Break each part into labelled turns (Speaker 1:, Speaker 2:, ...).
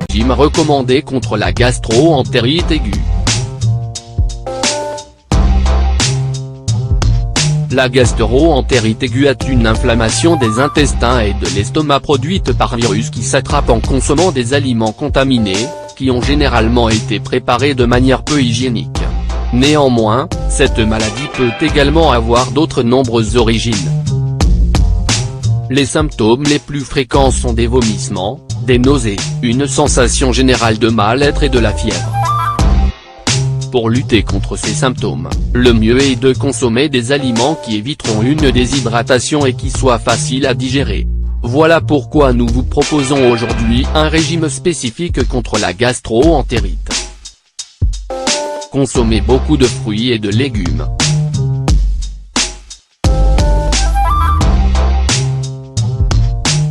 Speaker 1: Régime recommandé contre la gastro-entérite aiguë. La gastro-entérite aiguë est une inflammation des intestins et de l'estomac produite par virus qui s'attrape en consommant des aliments contaminés, qui ont généralement été préparés de manière peu hygiénique. Néanmoins, cette maladie peut également avoir d'autres nombreuses origines. Les symptômes les plus fréquents sont des vomissements, des nausées, une sensation générale de mal-être et de la fièvre. Pour lutter contre ces symptômes, le mieux est de consommer des aliments qui éviteront une déshydratation et qui soient faciles à digérer. Voilà pourquoi nous vous proposons aujourd'hui un régime spécifique contre la gastro-entérite. Consommez beaucoup de fruits et de légumes.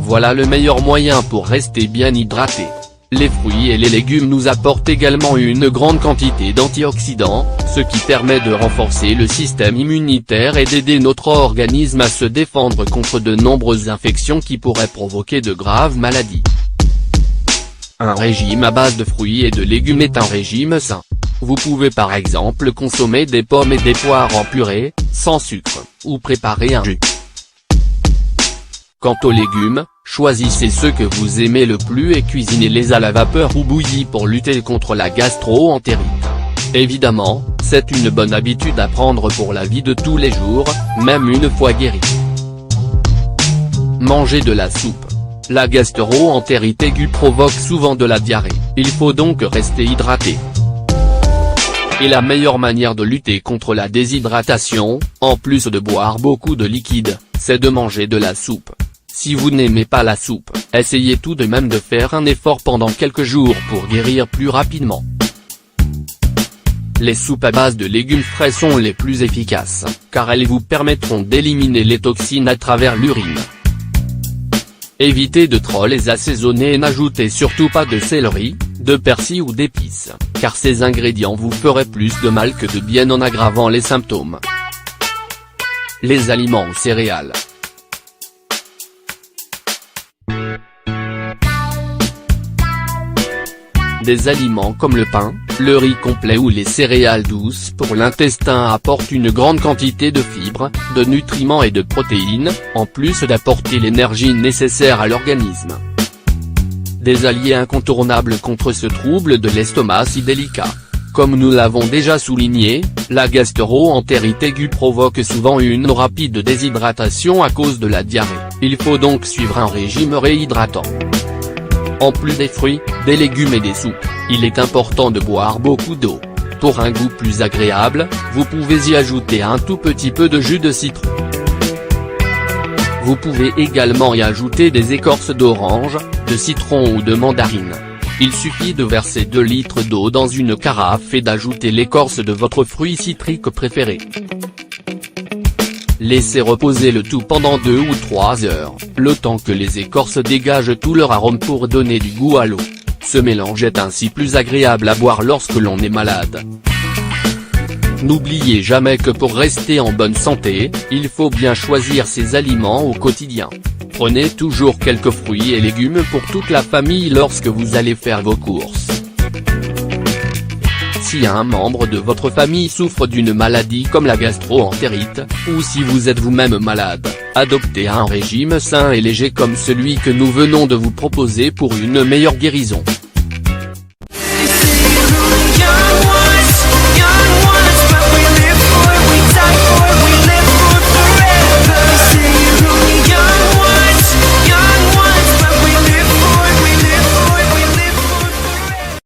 Speaker 1: Voilà le meilleur moyen pour rester bien hydraté. Les fruits et les légumes nous apportent également une grande quantité d'antioxydants, ce qui permet de renforcer le système immunitaire et d'aider notre organisme à se défendre contre de nombreuses infections qui pourraient provoquer de graves maladies. Un régime à base de fruits et de légumes est un régime sain. Vous pouvez par exemple consommer des pommes et des poires en purée, sans sucre, ou préparer un jus. Quant aux légumes, choisissez ceux que vous aimez le plus et cuisinez-les à la vapeur ou bouillis pour lutter contre la gastro-entérite. Évidemment, c'est une bonne habitude à prendre pour la vie de tous les jours, même une fois guéri. Mangez de la soupe. La gastro-entérite aiguë provoque souvent de la diarrhée, il faut donc rester hydraté. Et la meilleure manière de lutter contre la déshydratation, en plus de boire beaucoup de liquide, c'est de manger de la soupe. Si vous n'aimez pas la soupe, essayez tout de même de faire un effort pendant quelques jours pour guérir plus rapidement. Les soupes à base de légumes frais sont les plus efficaces, car elles vous permettront d'éliminer les toxines à travers l'urine. Évitez de trop les assaisonner et n'ajoutez surtout pas de céleri, de persil ou d'épices, car ces ingrédients vous feraient plus de mal que de bien en aggravant les symptômes. Les aliments ou céréales. Des aliments comme le pain, le riz complet ou les céréales douces pour l'intestin apportent une grande quantité de fibres, de nutriments et de protéines, en plus d'apporter l'énergie nécessaire à l'organisme. Des alliés incontournables contre ce trouble de l'estomac si délicat. Comme nous l'avons déjà souligné, la gastro-entérite aiguë provoque souvent une rapide déshydratation à cause de la diarrhée, il faut donc suivre un régime réhydratant. En plus des fruits, des légumes et des soupes, il est important de boire beaucoup d'eau. Pour un goût plus agréable, vous pouvez y ajouter un tout petit peu de jus de citron. Vous pouvez également y ajouter des écorces d'orange, de citron ou de mandarine. Il suffit de verser 2 litres d'eau dans une carafe et d'ajouter l'écorce de votre fruit citrique préféré. Laissez reposer le tout pendant 2 ou 3 heures, le temps que les écorces dégagent tout leur arôme pour donner du goût à l'eau. Ce mélange est ainsi plus agréable à boire lorsque l'on est malade. N'oubliez jamais que pour rester en bonne santé, il faut bien choisir ses aliments au quotidien. Prenez toujours quelques fruits et légumes pour toute la famille lorsque vous allez faire vos courses. Si un membre de votre famille souffre d'une maladie comme la gastro-entérite, ou si vous êtes vous-même malade, adoptez un régime sain et léger comme celui que nous venons de vous proposer pour une meilleure guérison.